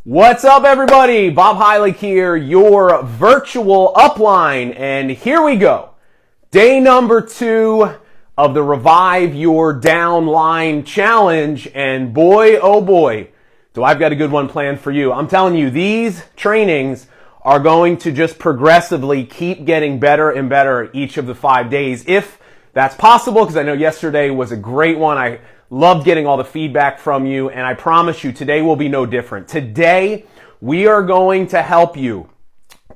What's up, everybody? Bob Heilig here, your virtual upline, and here we go. Day number 2 of the Revive Your Downline Challenge, and boy, oh boy, do I've got a good one planned for you. I'm telling you, these trainings are going to just progressively keep getting better and better each of the 5 days, if that's possible, because I know yesterday was a great one. I loved getting all the feedback from you, and I promise you today will be no different. Today, we are going to help you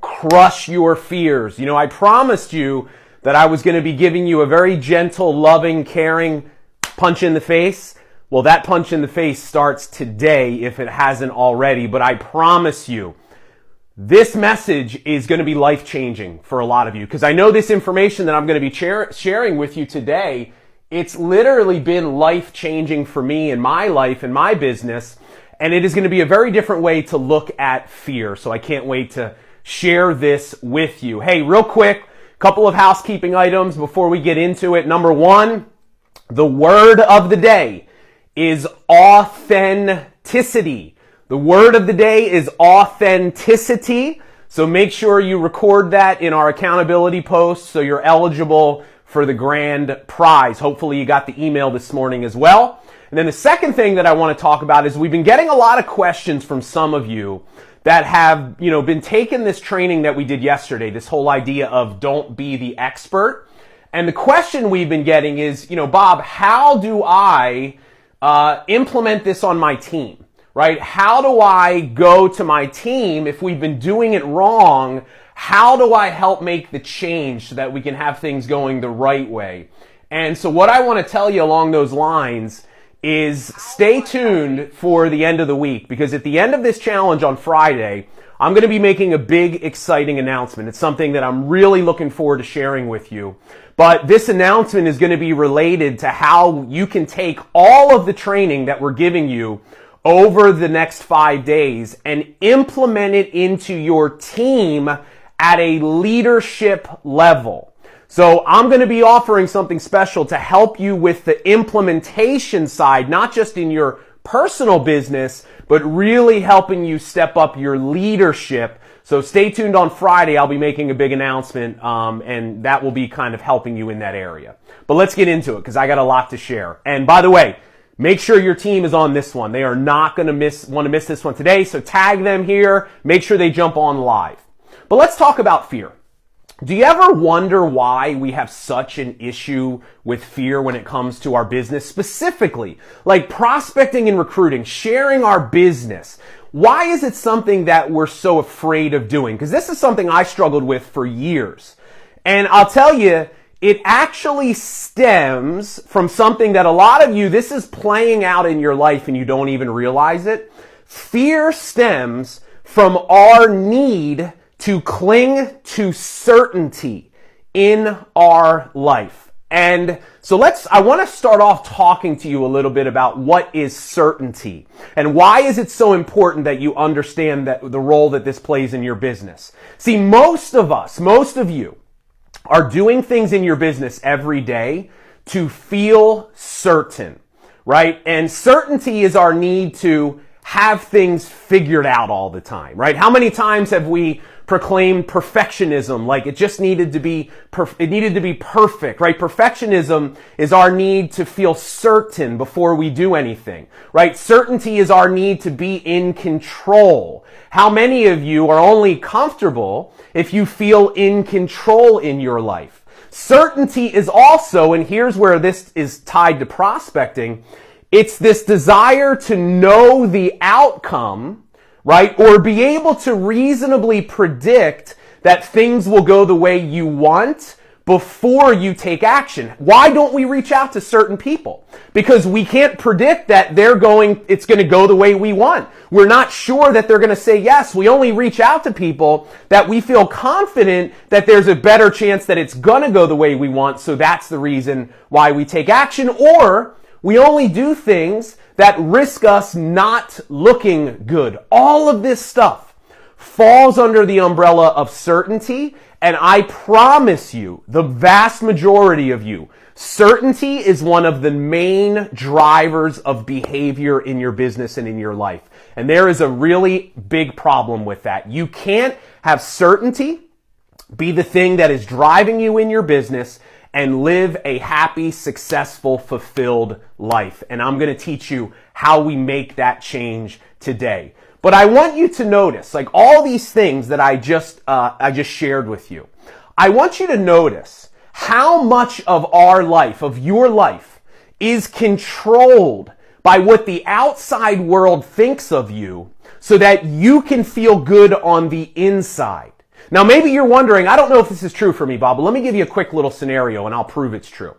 crush your fears. You know, I promised you that I was going to be giving you a very gentle, loving, caring punch in the face. Well, that punch in the face starts today if it hasn't already, but I promise you, this message is going to be life-changing for a lot of you, because I know this information that I'm going to be sharing with you today, it's literally been life-changing for me in my life and my business, and it is going to be a very different way to look at fear. So I can't wait to share this with you. Hey, real quick, couple of housekeeping items before we get into it. Number 1, the word of the day is authenticity. The word of the day is authenticity. So make sure you record that in our accountability post so you're eligible for the grand prize. Hopefully you got the email this morning as well. And then the second thing that I want to talk about is we've been getting a lot of questions from some of you that have, been taking this training that we did yesterday, this whole idea of don't be the expert. And the question we've been getting is, Bob, how do I implement this on my team, right? How do I go to my team if we've been doing it wrong? How do I help make the change so that we can have things going the right way? And so what I want to tell you along those lines is stay tuned for the end of the week, because at the end of this challenge on Friday, I'm going to be making a big, exciting announcement. It's something that I'm really looking forward to sharing with you. But this announcement is going to be related to how you can take all of the training that we're giving you over the next 5 days and implement it into your team at a leadership level. So I'm going to be offering something special to help you with the implementation side, not just in your personal business, but really helping you step up your leadership. So stay tuned on Friday. I'll be making a big announcement, and that will be kind of helping you in that area. But let's get into it, because I got a lot to share. And by the way, make sure your team is on this one. They are not going to want to miss this one today, so tag them here. Make sure they jump on live. But let's talk about fear. Do you ever wonder why we have such an issue with fear when it comes to our business, specifically like prospecting and recruiting, sharing our business? Why is it something that we're so afraid of doing? Because this is something I struggled with for years. And I'll tell you, it actually stems from something that a lot of you, this is playing out in your life and you don't even realize it. Fear stems from our need to cling to certainty in our life. And so I want to start off talking to you a little bit about what is certainty and why is it so important that you understand that the role that this plays in your business. See, most of you are doing things in your business every day to feel certain, right? And certainty is our need to have things figured out all the time, right? How many times have we proclaimed perfectionism, like it just needed to be perfect, right? Perfectionism is our need to feel certain before we do anything, right? Certainty is our need to be in control. How many of you are only comfortable if you feel in control in your life? Certainty is also, and here's where this is tied to prospecting, it's this desire to know the outcome, right? Or be able to reasonably predict that things will go the way you want before you take action. Why don't we reach out to certain people? Because we can't predict that it's going to go the way we want. We're not sure that they're going to say yes. We only reach out to people that we feel confident that there's a better chance that it's going to go the way we want. So that's the reason why we take action. Or we only do things that risk us not looking good. All of this stuff falls under the umbrella of certainty, and I promise you, the vast majority of you, certainty is one of the main drivers of behavior in your business and in your life. And there is a really big problem with that. You can't have certainty be the thing that is driving you in your business and live a happy, successful, fulfilled life. And I'm going to teach you how we make that change today. But I want you to notice, like all these things that I just shared with you, I want you to notice how much of our life, of your life, is controlled by what the outside world thinks of you so that you can feel good on the inside. Now, maybe you're wondering, I don't know if this is true for me, Bob, but let me give you a quick little scenario and I'll prove it's true.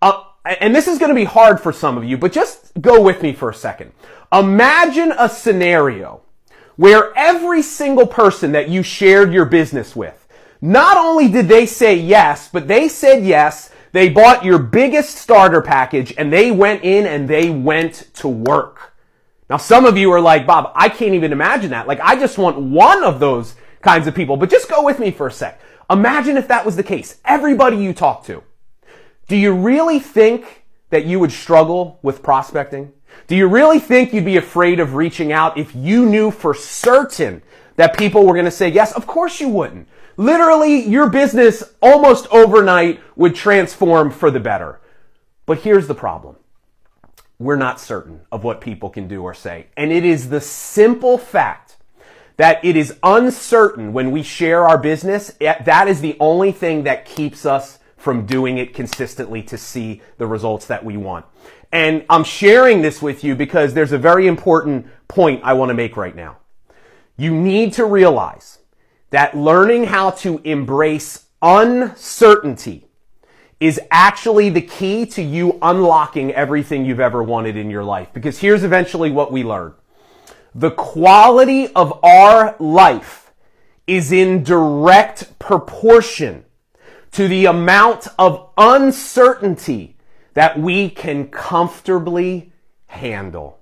And this is going to be hard for some of you, but just go with me for a second. Imagine a scenario where every single person that you shared your business with, not only did they say yes, but they said yes, they bought your biggest starter package and they went in and they went to work. Now, some of you are like, Bob, I can't even imagine that. Like, I just want one of those kinds of people. But just go with me for a sec. Imagine if that was the case. Everybody you talk to. Do you really think that you would struggle with prospecting? Do you really think you'd be afraid of reaching out if you knew for certain that people were going to say yes? Of course you wouldn't. Literally, your business almost overnight would transform for the better. But here's the problem. We're not certain of what people can do or say. And it is the simple fact that it is uncertain when we share our business. That is the only thing that keeps us from doing it consistently to see the results that we want. And I'm sharing this with you because there's a very important point I want to make right now. You need to realize that learning how to embrace uncertainty is actually the key to you unlocking everything you've ever wanted in your life. Because here's eventually what we learn. The quality of our life is in direct proportion to the amount of uncertainty that we can comfortably handle.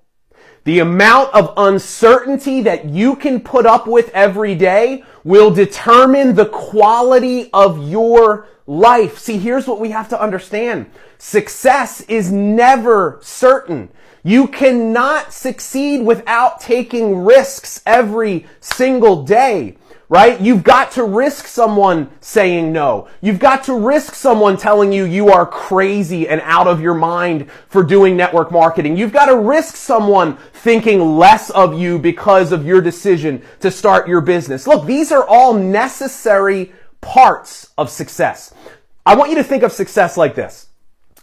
The amount of uncertainty that you can put up with every day will determine the quality of your life. See, here's what we have to understand. Success is never certain. You cannot succeed without taking risks every single day, right? You've got to risk someone saying no. You've got to risk someone telling you you are crazy and out of your mind for doing network marketing. You've got to risk someone thinking less of you because of your decision to start your business. Look, these are all necessary parts of success. I want you to think of success like this.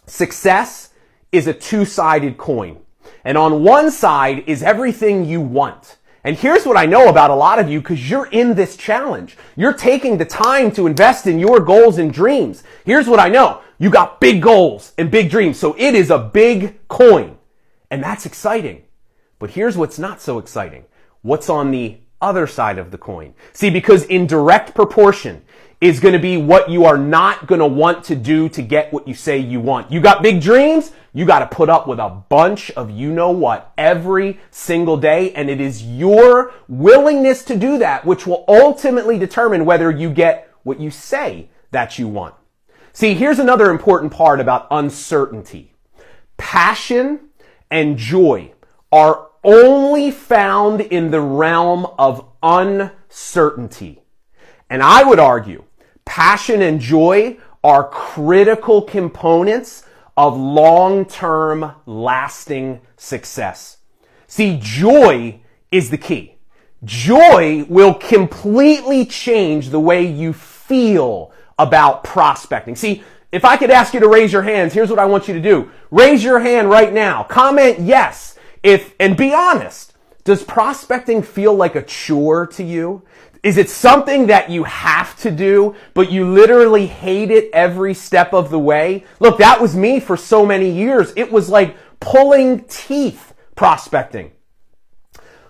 Success is a two-sided coin. And on one side is everything you want. And here's what I know about a lot of you because you're in this challenge. You're taking the time to invest in your goals and dreams. Here's what I know. You got big goals and big dreams. So it is a big coin. And that's exciting. But here's what's not so exciting. What's on the other side of the coin? See, because in direct proportion is going to be what you are not going to want to do to get what you say you want. You got big dreams? You got to put up with a bunch of you know what every single day. And it is your willingness to do that which will ultimately determine whether you get what you say that you want. See, here's another important part about uncertainty. Passion and joy are only found in the realm of uncertainty. And I would argue passion and joy are critical components of long-term lasting success. See, joy is the key. Joy will completely change the way you feel about prospecting. See, if I could ask you to raise your hands, here's what I want you to do. Raise your hand right now. Comment yes. And be honest. Does prospecting feel like a chore to you? Is it something that you have to do, but you literally hate it every step of the way? Look, that was me for so many years. It was like pulling teeth prospecting.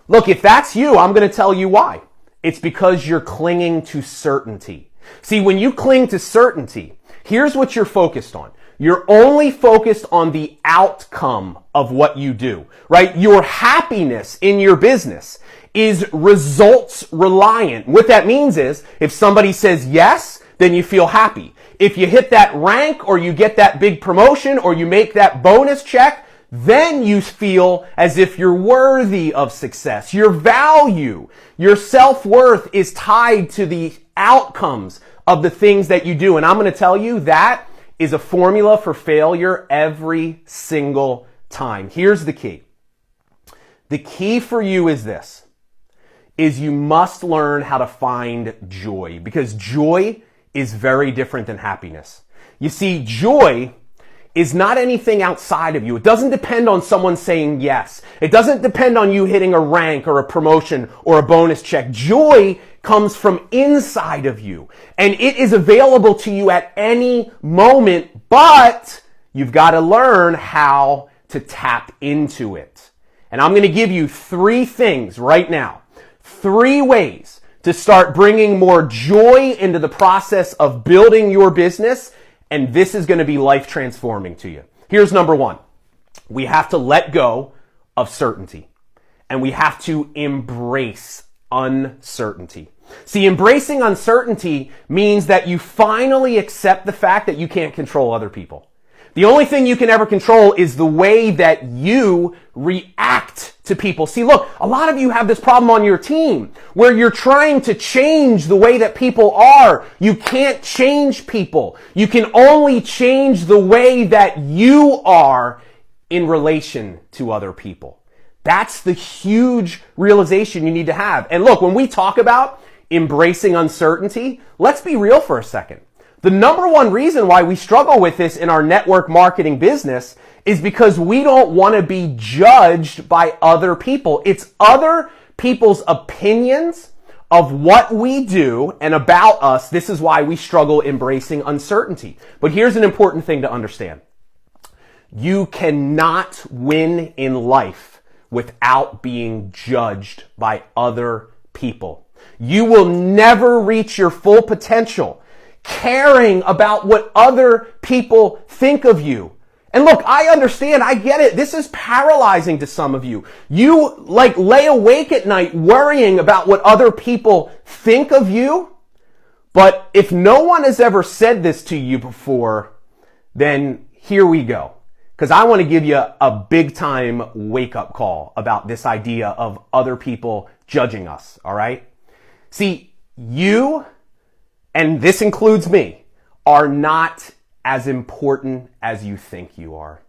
Look, if that's you, I'm going to tell you why. It's because you're clinging to certainty. See, when you cling to certainty, here's what you're focused on. You're only focused on the outcome of what you do, right? Your happiness in your business is results reliant. What that means is if somebody says yes, then you feel happy. If you hit that rank or you get that big promotion or you make that bonus check, Then you feel as if you're worthy of success. Your value, your self-worth is tied to the outcomes of the things that you do. And I'm going to tell you that is a formula for failure every single time. Here's the key. The key for you is this, is you must learn how to find joy, because joy is very different than happiness. You see, joy is not anything outside of you. It doesn't depend on someone saying yes. It doesn't depend on you hitting a rank or a promotion or a bonus check. Joy comes from inside of you, and it is available to you at any moment, but you've got to learn how to tap into it. And I'm going to give you 3 things right now, 3 ways to start bringing more joy into the process of building your business. And this is going to be life transforming to you. Here's number 1. We have to let go of certainty, and we have to embrace uncertainty. See, embracing uncertainty means that you finally accept the fact that you can't control other people. The only thing you can ever control is the way that you react to people. See, look, a lot of you have this problem on your team where you're trying to change the way that people are. You can't change people. You can only change the way that you are in relation to other people. That's the huge realization you need to have. And look, when we talk about embracing uncertainty, let's be real for a second. The number 1 reason why we struggle with this in our network marketing business is because we don't want to be judged by other people. It's other people's opinions of what we do and about us. This is why we struggle embracing uncertainty. But here's an important thing to understand. You cannot win in life without being judged by other people. You will never reach your full potential caring about what other people think of you. And look, I understand, I get it. This is paralyzing to some of you. You lay awake at night worrying about what other people think of you. But if no one has ever said this to you before, then here we go. Because I want to give you a big time wake up call about this idea of other people judging us. All right. See, you, and this includes me, are not as important as you think you are.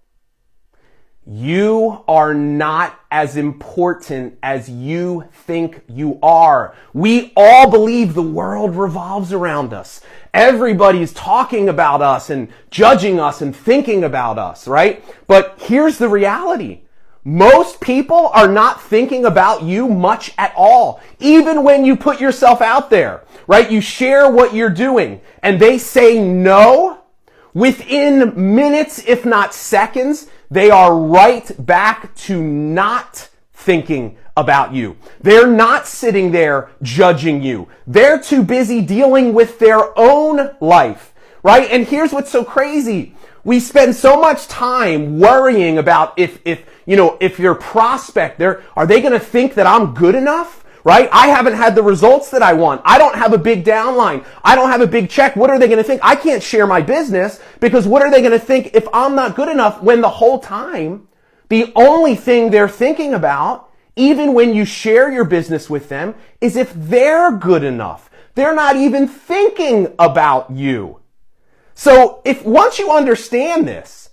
You are not as important as you think you are. We all believe the world revolves around us. Everybody's talking about us and judging us and thinking about us, right? But here's the reality. Most people are not thinking about you much at all. Even when you put yourself out there, right? You share what you're doing and they say no. Within minutes, if not seconds, they are right back to not thinking about you. They're not sitting there judging you. They're too busy dealing with their own life, right? And here's what's so crazy. We spend so much time worrying about if your prospect, are they going to think that I'm good enough? Right? I haven't had the results that I want. I don't have a big downline. I don't have a big check. What are they going to think? I can't share my business because what are they going to think if I'm not good enough, when the whole time, the only thing they're thinking about, even when you share your business with them, is if they're good enough. They're not even thinking about you. So once you understand this,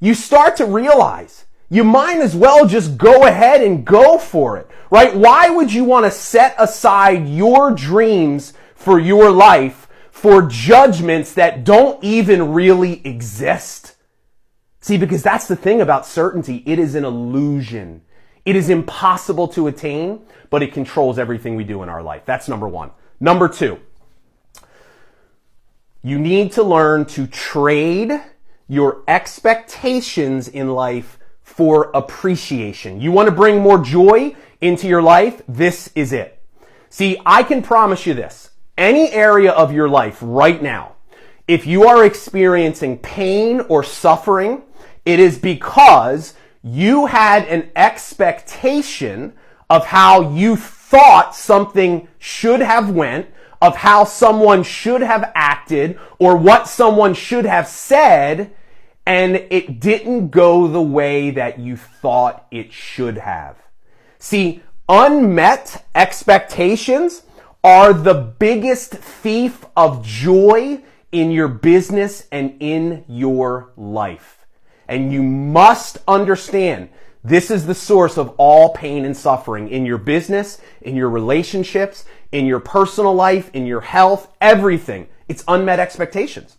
you start to realize you might as well just go ahead and go for it, right? Why would you want to set aside your dreams for your life for judgments that don't even really exist? See, because that's the thing about certainty. It is an illusion. It is impossible to attain, but it controls everything we do in our life. That's number 1. Number 2, you need to learn to trade your expectations in life for appreciation. You want to bring more joy into your life? This is it. See, I can promise you this. Any area of your life right now, if you are experiencing pain or suffering, it is because you had an expectation of how you thought something should have went, of how someone should have acted, or what someone should have said, and it didn't go the way that you thought it should have. See, unmet expectations are the biggest thief of joy in your business and in your life. And you must understand this is the source of all pain and suffering in your business, in your relationships, in your personal life, in your health, everything. It's unmet expectations.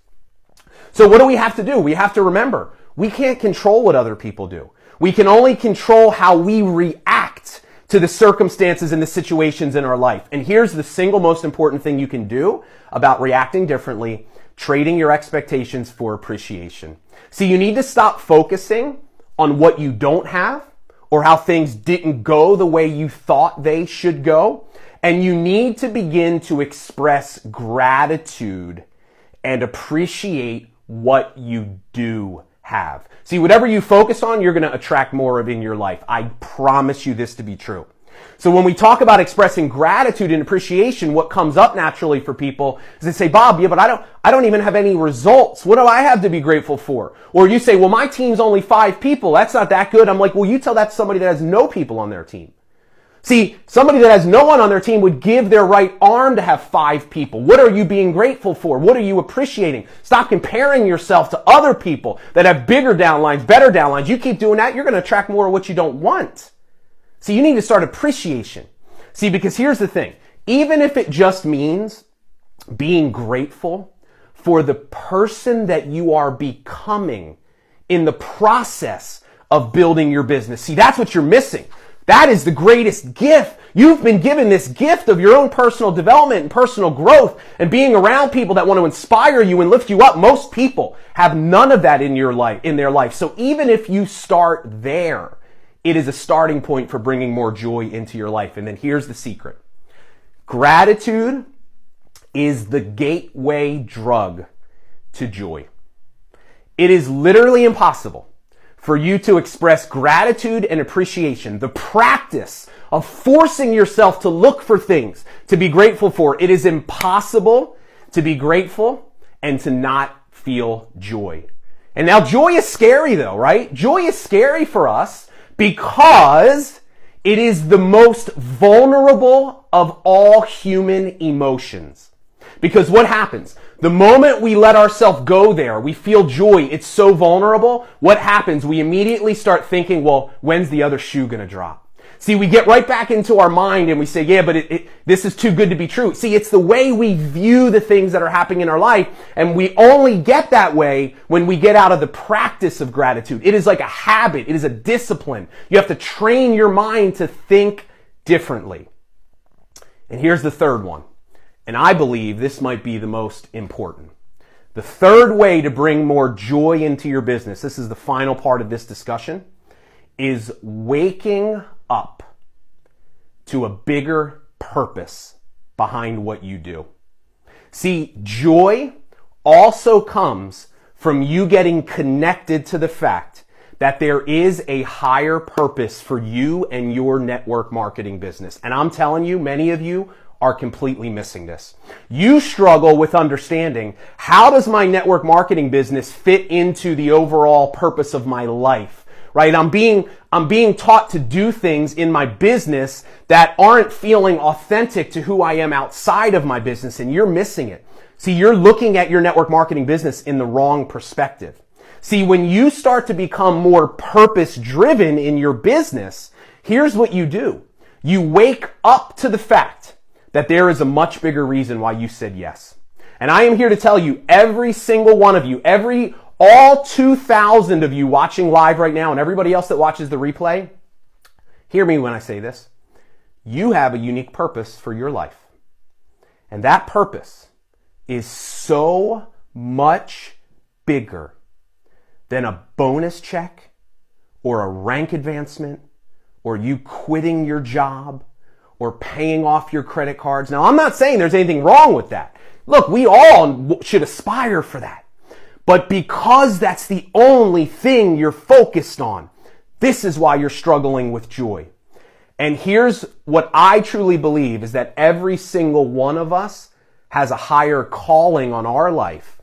So what do we have to do? We have to remember, we can't control what other people do. We can only control how we react to the circumstances and the situations in our life. And here's the single most important thing you can do about reacting differently: trading your expectations for appreciation. See, you need to stop focusing on what you don't have or how things didn't go the way you thought they should go. And you need to begin to express gratitude and appreciate what you do have. See, whatever you focus on, you're going to attract more of in your life. I promise you this to be true. So when we talk about expressing gratitude and appreciation, what comes up naturally for people is they say, Bob, yeah, but I don't even have any results. What do I have to be grateful for? Or you say, well, my team's only 5 people. That's not that good. I'm like, well, you tell that to somebody that has no people on their team. See, somebody that has no one on their team would give their right arm to have 5 people. What are you being grateful for? What are you appreciating? Stop comparing yourself to other people that have bigger downlines, better downlines. You keep doing that, you're going to attract more of what you don't want. See, you need to start appreciation. See, because here's the thing. Even if it just means being grateful for the person that you are becoming in the process of building your business. See, that's what you're missing. That is the greatest gift. You've been given this gift of your own personal development and personal growth and being around people that want to inspire you and lift you up. Most people have none of that in their life. So even if you start there, it is a starting point for bringing more joy into your life. And then here's the secret. Gratitude is the gateway drug to joy. It is literally impossible for you to express gratitude and appreciation, the practice of forcing yourself to look for things to be grateful for. It is impossible to be grateful and to not feel joy. And now joy is scary though, right? Joy is scary for us because it is the most vulnerable of all human emotions. Because what happens? The moment we let ourselves go there, we feel joy, it's so vulnerable. What happens? We immediately start thinking, well, when's the other shoe going to drop? See, we get right back into our mind and we say, yeah, but this is too good to be true. See, it's the way we view the things that are happening in our life, and we only get that way when we get out of the practice of gratitude. It is like a habit. It is a discipline. You have to train your mind to think differently. And here's the third one. And I believe this might be the most important. The third way to bring more joy into your business, this is the final part of this discussion, is waking up to a bigger purpose behind what you do. See, joy also comes from you getting connected to the fact that there is a higher purpose for you and your network marketing business. And I'm telling you, many of you are completely missing this. You struggle with understanding, how does my network marketing business fit into the overall purpose of my life? Right? I'm being taught to do things in my business that aren't feeling authentic to who I am outside of my business, and you're missing it. See, you're looking at your network marketing business in the wrong perspective. See, when you start to become more purpose-driven in your business, here's what you do. You wake up to the fact that there is a much bigger reason why you said yes. And I am here to tell you, every single one of you, all 2,000 of you watching live right now and everybody else that watches the replay, hear me when I say this. You have a unique purpose for your life. And that purpose is so much bigger than a bonus check or a rank advancement or you quitting your job or paying off your credit cards. Now, I'm not saying there's anything wrong with that. Look, we all should aspire for that. But because that's the only thing you're focused on, this is why you're struggling with joy. And here's what I truly believe is that every single one of us has a higher calling on our life.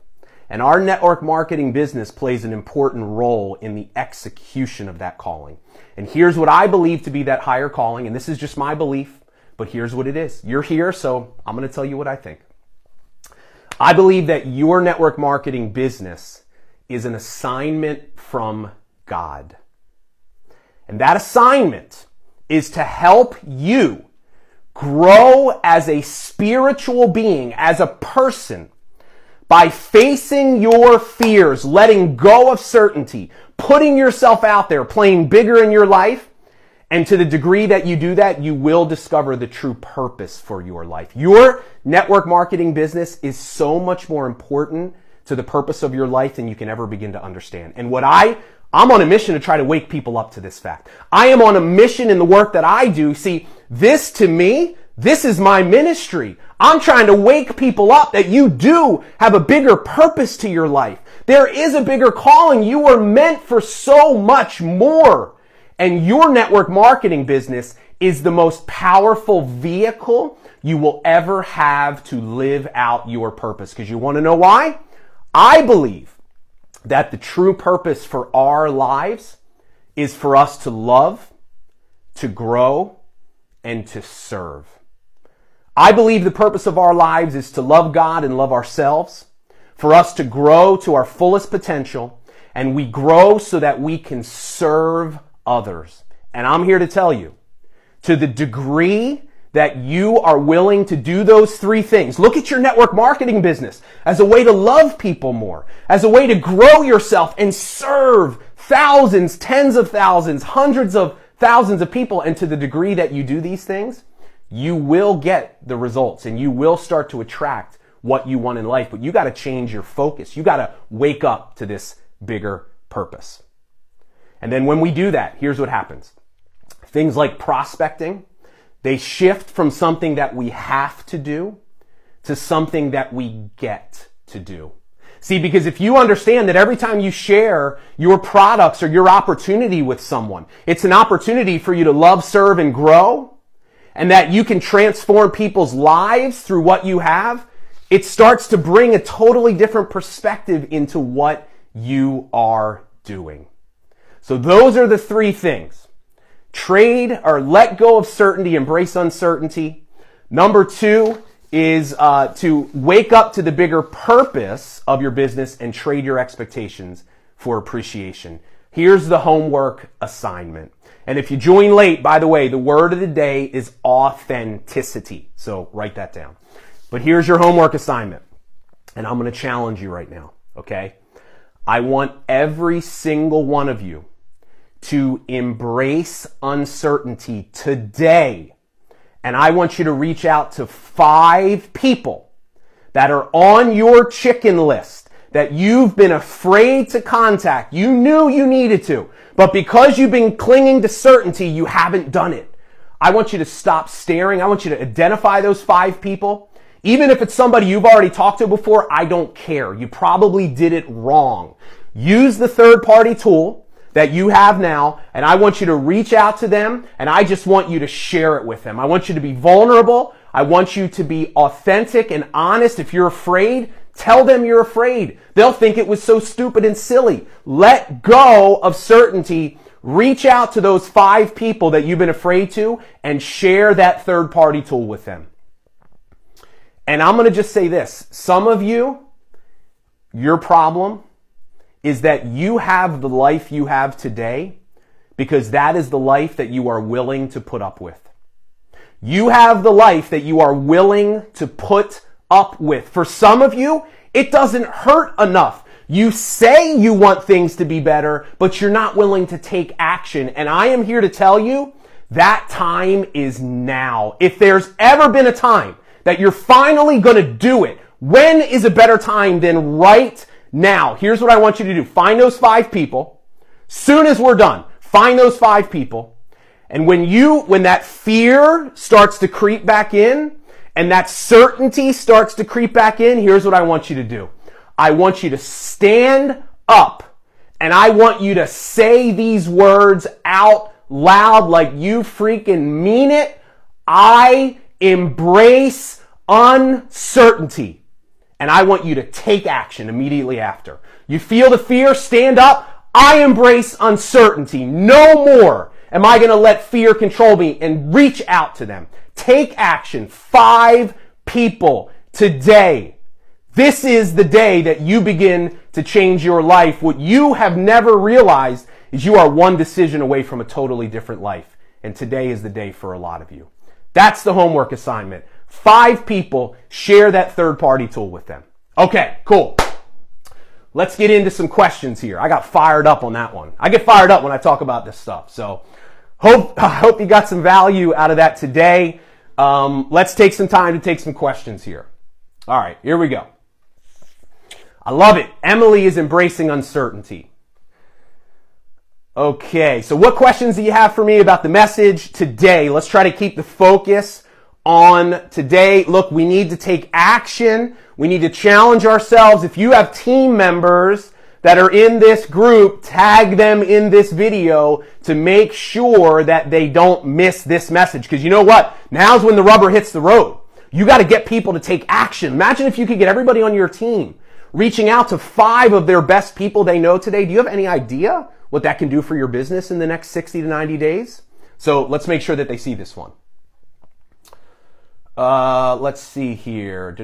And our network marketing business plays an important role in the execution of that calling. And here's what I believe to be that higher calling, and this is just my belief, but here's what it is. You're here, so I'm going to tell you what I think. I believe that your network marketing business is an assignment from God. And that assignment is to help you grow as a spiritual being, as a person, by facing your fears, letting go of certainty, putting yourself out there, playing bigger in your life. And to the degree that you do that, you will discover the true purpose for your life. Your network marketing business is so much more important to the purpose of your life than you can ever begin to understand. And I'm on a mission to try to wake people up to this fact. I am on a mission in the work that I do. See, this to me, this is my ministry. I'm trying to wake people up that you do have a bigger purpose to your life. There is a bigger calling. You are meant for so much more. And your network marketing business is the most powerful vehicle you will ever have to live out your purpose. Because you want to know why? I believe that the true purpose for our lives is for us to love, to grow, and to serve. I believe the purpose of our lives is to love God and love ourselves, for us to grow to our fullest potential, and we grow so that we can serve others. And I'm here to tell you, to the degree that you are willing to do those three things, look at your network marketing business as a way to love people more, as a way to grow yourself and serve thousands, tens of thousands, hundreds of thousands of people. And to the degree that you do these things, you will get the results and you will start to attract what you want in life. But you got to change your focus. You got to wake up to this bigger purpose. And then when we do that, here's what happens. Things like prospecting, they shift from something that we have to do to something that we get to do. See, because if you understand that every time you share your products or your opportunity with someone, it's an opportunity for you to love, serve, and grow, and that you can transform people's lives through what you have, it starts to bring a totally different perspective into what you are doing. So those are the three things. Trade or let go of certainty, embrace uncertainty. Number 2 is to wake up to the bigger purpose of your business and trade your expectations for appreciation. Here's the homework assignment. And if you join late, by the way, the word of the day is authenticity. So write that down. But here's your homework assignment. And I'm going to challenge you right now, okay? I want every single one of you to embrace uncertainty today. And I want you to reach out to 5 people that are on your chicken list that you've been afraid to contact. You knew you needed to, but because you've been clinging to certainty, you haven't done it. I want you to stop staring. I want you to identify those 5 people. Even if it's somebody you've already talked to before, I don't care. You probably did it wrong. Use the third-party tool that you have now, and I want you to reach out to them, and I just want you to share it with them. I want you to be vulnerable. I want you to be authentic and honest. If you're afraid, tell them you're afraid. They'll think it was so stupid and silly. Let go of certainty. Reach out to those 5 people that you've been afraid to and share that third-party tool with them. And I'm going to just say this. Some of you, your problem is that you have the life you have today because that is the life that you are willing to put up with. You have the life that you are willing to put up with. For some of you, it doesn't hurt enough. You say you want things to be better, but you're not willing to take action. And I am here to tell you that time is now. If there's ever been a time that you're finally going to do it, when is a better time than right now? Here's what I want you to do. Find those 5 people. Soon as we're done, find those 5 people. And when that fear starts to creep back in and that certainty starts to creep back in, here's what I want you to do. I want you to stand up and I want you to say these words out loud like you freaking mean it. I embrace uncertainty. and I want you to take action immediately after. You feel the fear, stand up. I embrace uncertainty. No more am I going to let fear control me, and reach out to them. Take action. 5 people today. This is the day that you begin to change your life. What you have never realized is you are one decision away from a totally different life. And today is the day for a lot of you. That's the homework assignment. 5 people, share that third-party tool with them. Okay, cool. Let's get into some questions here. I got fired up on that one. I get fired up when I talk about this stuff. So I hope you got some value out of that today. Let's take some time to take some questions here. All right, here we go. I love it. Emily is embracing uncertainty. Okay, so what questions do you have for me about the message today? Let's try to keep the focus on today. Look, we need to take action. We need to challenge ourselves. If you have team members that are in this group, tag them in this video to make sure that they don't miss this message. Because you know what? Now's when the rubber hits the road. You got to get people to take action. Imagine if you could get everybody on your team reaching out to 5 of their best people they know today. Do you have any idea what that can do for your business in the next 60 to 90 days? So let's make sure that they see this one. Let's see here.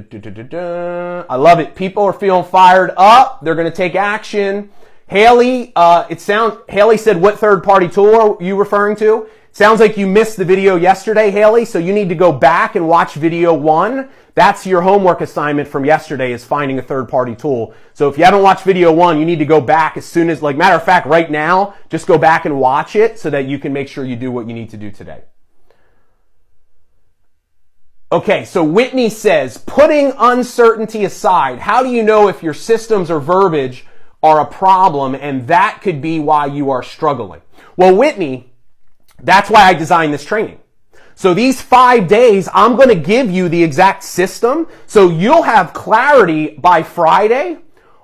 I love it. People are feeling fired up. They're going to take action. Haley, Haley said, what third-party tool are you referring to? Sounds like you missed the video yesterday, Haley, so you need to go back and watch video 1. That's your homework assignment from yesterday, is finding a third-party tool. So if you haven't watched video 1, you need to go back as soon as, matter of fact, right now, just go back and watch it so that you can make sure you do what you need to do today. Okay, so Whitney says, putting uncertainty aside, how do you know if your systems or verbiage are a problem, and that could be why you are struggling? Well, Whitney, that's why I designed this training. So these 5 days, I'm going to give you the exact system, so you'll have clarity by Friday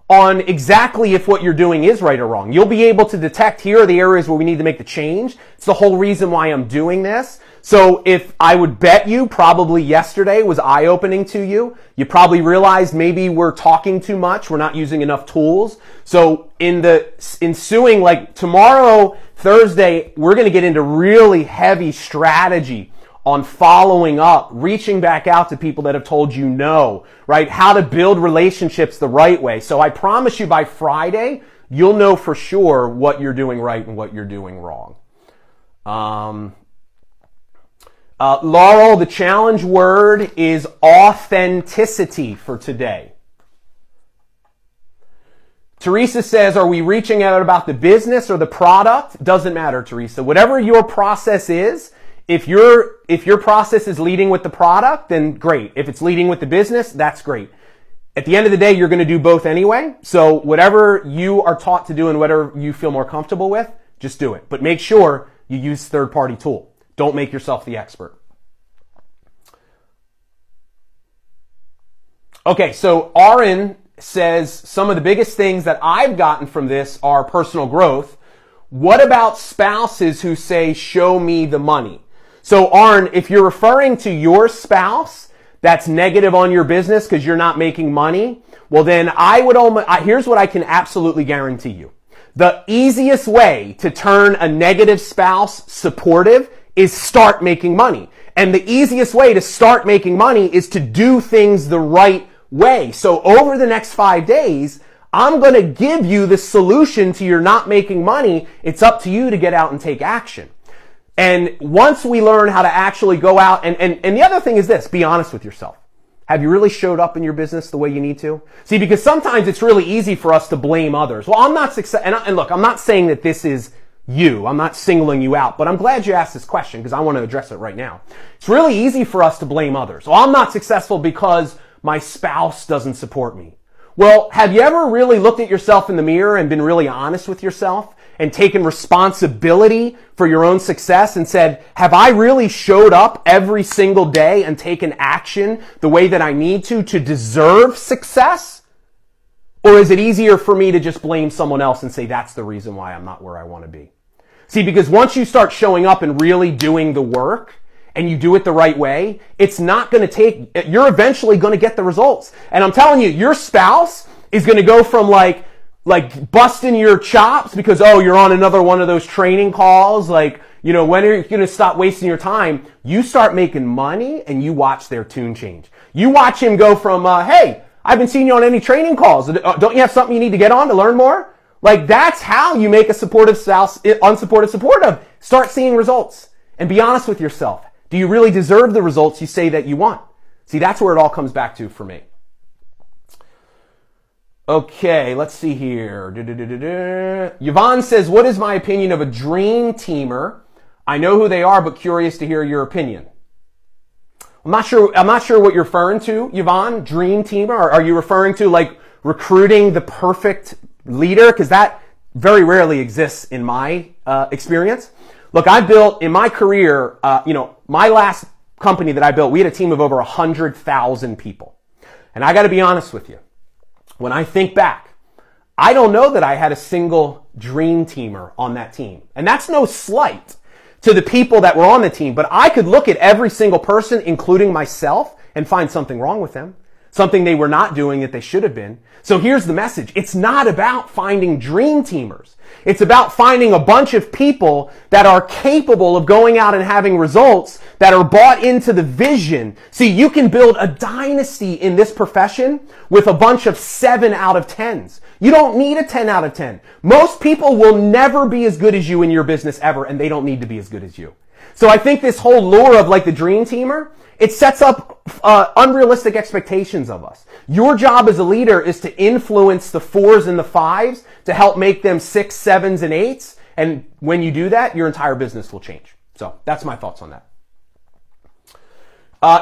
on exactly if what you're doing is right or wrong. You'll be able to detect, here are the areas where we need to make the change. It's the whole reason why I'm doing this. So if I would bet you probably yesterday was eye-opening to you, you probably realized maybe we're talking too much, we're not using enough tools. So in the ensuing, tomorrow, Thursday, we're going to get into really heavy strategy on following up, reaching back out to people that have told you no, right? How to build relationships the right way. So I promise you by Friday, you'll know for sure what you're doing right and what you're doing wrong. Laurel, the challenge word is authenticity for today. Teresa says, are we reaching out about the business or the product? Doesn't matter, Teresa. Whatever your process is, if your process is leading with the product, then great. If it's leading with the business, that's great. At the end of the day, you're going to do both anyway. So whatever you are taught to do and whatever you feel more comfortable with, just do it. But make sure you use third-party tool. Don't make yourself the expert. Okay, so Aaron says some of the biggest things that I've gotten from this are personal growth. What about spouses who say, show me the money? So Aaron, if you're referring to your spouse that's negative on your business because you're not making money, well then here's what I can absolutely guarantee you. The easiest way to turn a negative spouse supportive is start making money. And the easiest way to start making money is to do things the right way. So over the next 5 days, I'm going to give you the solution to your not making money. It's up to you to get out and take action. And once we learn how to actually go out, and the other thing is this, be honest with yourself. Have you really showed up in your business the way you need to? See, because sometimes it's really easy for us to blame others. Well, I'm not successful, and look, I'm not saying that this is you. I'm not singling you out, but I'm glad you asked this question because I want to address it right now. It's really easy for us to blame others. Well, I'm not successful because my spouse doesn't support me. Well, have you ever really looked at yourself in the mirror and been really honest with yourself and taken responsibility for your own success and said, have I really showed up every single day and taken action the way that I need to deserve success? Or is it easier for me to just blame someone else and say that's the reason why I'm not where I want to be? See, because once you start showing up and really doing the work and you do it the right way, it's not going to you're eventually going to get the results. And I'm telling you, your spouse is going to go from like busting your chops because, oh, you're on another one of those training calls. Like, when are you going to stop wasting your time? You start making money and you watch their tune change. You watch him go from, hey, I haven't seen you on any training calls. Don't you have something you need to get on to learn more? Like, that's how you make a supportive spouse unsupportive supportive. Start seeing results and be honest with yourself. Do you really deserve the results you say that you want? See, that's where it all comes back to for me. Okay, let's see here. Yvonne says, what is my opinion of a dream teamer? I know who they are, but curious to hear your opinion. I'm not sure what you're referring to, Yvonne. Dream teamer? Or are you referring to like recruiting the perfect leader? Because that very rarely exists in my experience. Look, I built in my career, my last company that I built, we had a team of over 100,000 people. And I got to be honest with you. When I think back, I don't know that I had a single dream teamer on that team. And that's no slight to the people that were on the team, but I could look at every single person, including myself, and find something wrong with them. Something they were not doing that they should have been. So here's the message. It's not about finding dream teamers. It's about finding a bunch of people that are capable of going out and having results, that are bought into the vision. See, you can build a dynasty in this profession with a bunch of 7 out of 10s. You don't need a 10 out of 10. Most people will never be as good as you in your business ever, and they don't need to be as good as you. So I think this whole lure of like the dream teamer, it sets up unrealistic expectations of us. Your job as a leader is to influence the 4s and the 5s to help make them 6s, 7s, and 8s. And when you do that, your entire business will change. So that's my thoughts on that.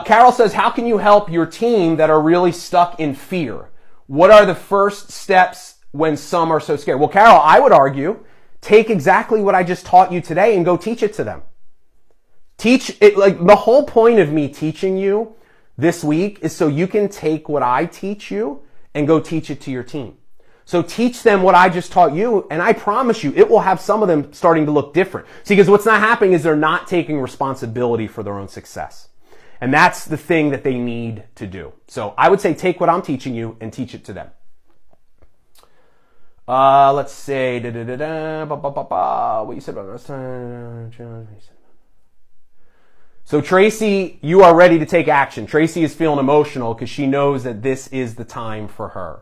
Carol says, how can you help your team that are really stuck in fear? What are the first steps when some are so scared? Well, Carol, I would argue, take exactly what I just taught you today and go teach it to them. Teach it, like the whole point of me teaching you this week is so you can take what I teach you and go teach it to your team. So teach them what I just taught you, and I promise you, it will have some of them starting to look different. See, because what's not happening is they're not taking responsibility for their own success. And that's the thing that they need to do. So I would say take what I'm teaching you and teach it to them. Let's say, what you said about last time. So Tracy, you are ready to take action. Tracy is feeling emotional because she knows that this is the time for her.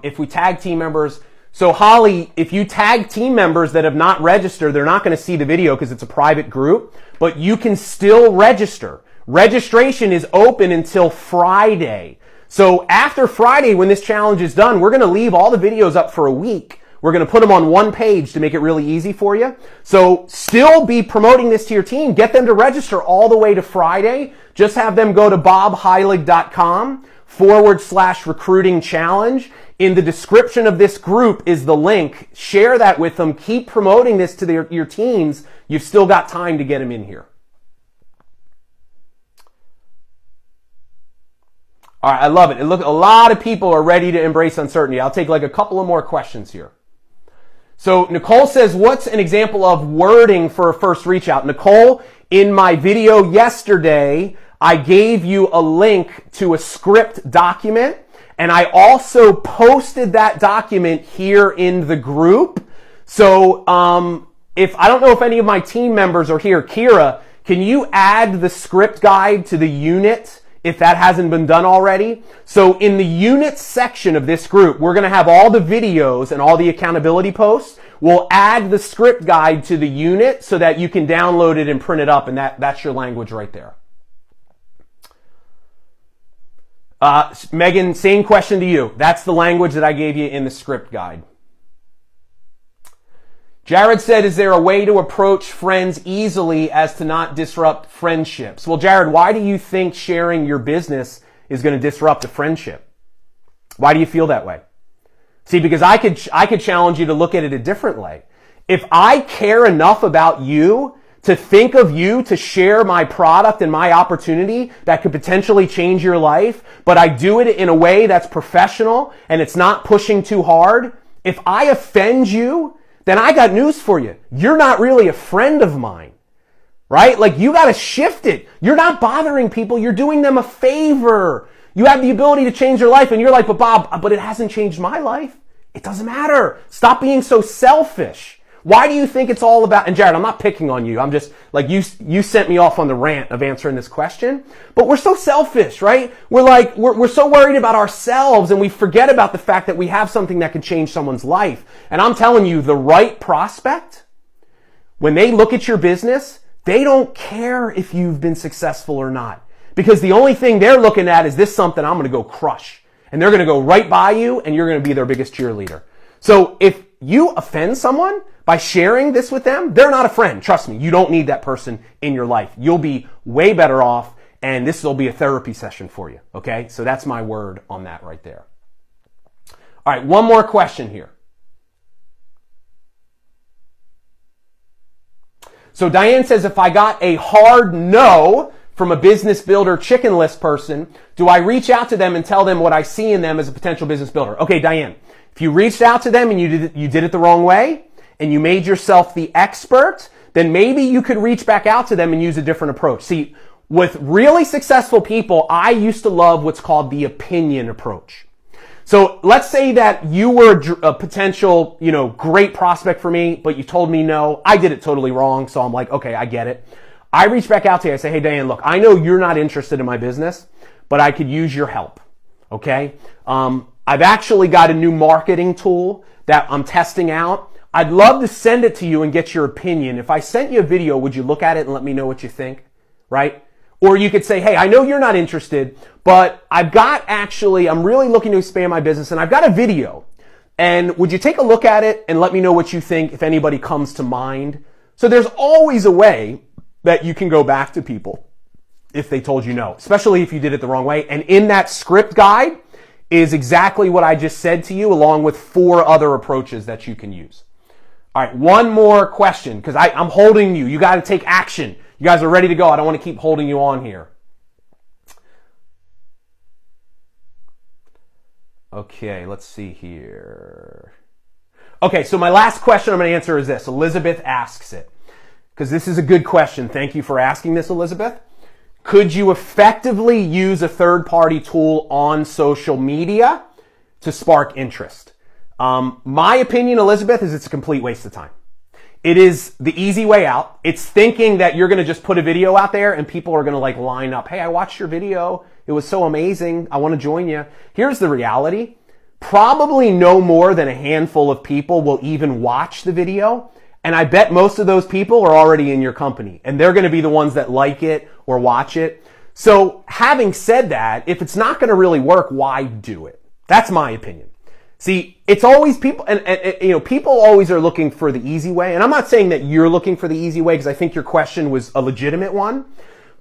If we tag team members, so Holly, if you tag team members that have not registered, they're not going to see the video because it's a private group, but you can still register. Registration is open until Friday. So after Friday, when this challenge is done, we're going to leave all the videos up for a week. We're going to put them on one page to make it really easy for you. So still be promoting this to your team. Get them to register all the way to Friday. Just have them go to bobheilig.com/recruiting challenge. In the description of this group is the link. Share that with them. Keep promoting this to your teams. You've still got time to get them in here. All right, I love it. Look, a lot of people are ready to embrace uncertainty. I'll take like a couple of more questions here. So Nicole says, what's an example of wording for a first reach out? Nicole, in my video yesterday, I gave you a link to a script document, and I also posted that document here in the group. So if I don't know if any of my team members are here, Kira, can you add the script guide to the unit if that hasn't been done already? So in the unit section of this group, we're going to have all the videos and all the accountability posts. We'll add the script guide to the unit so that you can download it and print it up, and that's your language right there. Megan, same question to you. That's the language that I gave you in the script guide. Jared said, is there a way to approach friends easily as to not disrupt friendships? Well, Jared, why do you think sharing your business is going to disrupt a friendship? Why do you feel that way? See, because I could challenge you to look at it a different way. If I care enough about you to think of you to share my product and my opportunity that could potentially change your life, but I do it in a way that's professional and it's not pushing too hard, if I offend you, then I got news for you. You're not really a friend of mine, right? Like you got to shift it. You're not bothering people. You're doing them a favor. You have the ability to change their life and you're like, but Bob, but it hasn't changed my life. It doesn't matter. Stop being so selfish. Why do you think it's all about, and Jared, I'm not picking on you. I'm just like, you sent me off on the rant of answering this question, but we're so selfish, right? We're so worried about ourselves and we forget about the fact that we have something that can change someone's life. And I'm telling you, the right prospect, when they look at your business, they don't care if you've been successful or not. Because the only thing they're looking at is this something I'm going to go crush. And they're going to go right by you and you're going to be their biggest cheerleader. So if you offend someone by sharing this with them, they're not a friend. Trust me, you don't need that person in your life. You'll be way better off and this will be a therapy session for you. Okay? So that's my word on that right there. All right, one more question here. So Diane says, if I got a hard no from a business builder chicken list person, do I reach out to them and tell them what I see in them as a potential business builder? Okay, Diane, if you reached out to them and you did it the wrong way and you made yourself the expert, then maybe you could reach back out to them and use a different approach. See, with really successful people, I used to love what's called the opinion approach. So let's say that you were a potential, great prospect for me, but you told me no. I did it totally wrong. So I'm like, okay, I get it. I reach back out to you. I say, hey, Diane, look, I know you're not interested in my business, but I could use your help. Okay. I've actually got a new marketing tool that I'm testing out. I'd love to send it to you and get your opinion. If I sent you a video, would you look at it and let me know what you think? Right? Or you could say, hey, I know you're not interested, but I'm really looking to expand my business and I've got a video. And would you take a look at it and let me know what you think if anybody comes to mind? So there's always a way that you can go back to people if they told you no, especially if you did it the wrong way. And in that script guide is exactly what I just said to you, along with 4 other approaches that you can use. All right, one more question, because I'm holding you. You got to take action. You guys are ready to go. I don't want to keep holding you on here. Okay, let's see here. Okay, so my last question I'm going to answer is this. Elizabeth asks it, because this is a good question. Thank you for asking this, Elizabeth. Could you effectively use a third-party tool on social media to spark interest? My opinion, Elizabeth, is it's a complete waste of time. It is the easy way out. It's thinking that you're going to just put a video out there and people are going to line up. Hey, I watched your video. It was so amazing. I want to join you. Here's the reality. Probably no more than a handful of people will even watch the video. And I bet most of those people are already in your company and they're going to be the ones that like it or watch it. So having said that, if it's not going to really work, why do it? That's my opinion. See, it's always people, and people always are looking for the easy way. And I'm not saying that you're looking for the easy way because I think your question was a legitimate one.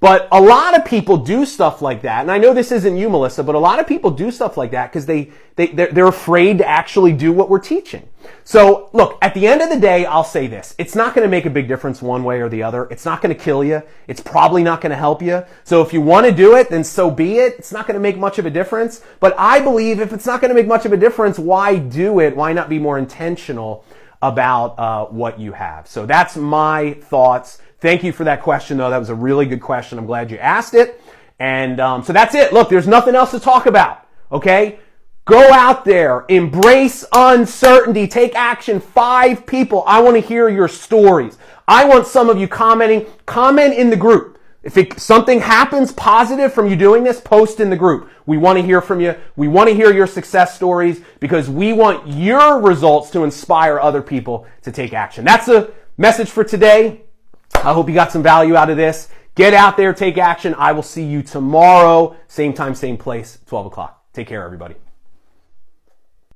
But a lot of people do stuff like that. And I know this isn't you, Melissa, but a lot of people do stuff like that because they're afraid to actually do what we're teaching. So look, at the end of the day, I'll say this. It's not going to make a big difference one way or the other. It's not going to kill you. It's probably not going to help you. So if you want to do it, then so be it. It's not going to make much of a difference. But I believe if it's not going to make much of a difference, why do it? Why not be more intentional about what you have? So that's my thoughts. Thank you for that question, though. That was a really good question. I'm glad you asked it. And so that's it. Look, there's nothing else to talk about, okay? Go out there, embrace uncertainty, take action. 5 people, I want to hear your stories. I want some of you commenting. Comment in the group. If something happens positive from you doing this, post in the group. We want to hear from you. We want to hear your success stories because we want your results to inspire other people to take action. That's the message for today. I hope you got some value out of this. Get out there, take action. I will see you tomorrow, same time, same place, 12 o'clock. Take care, everybody.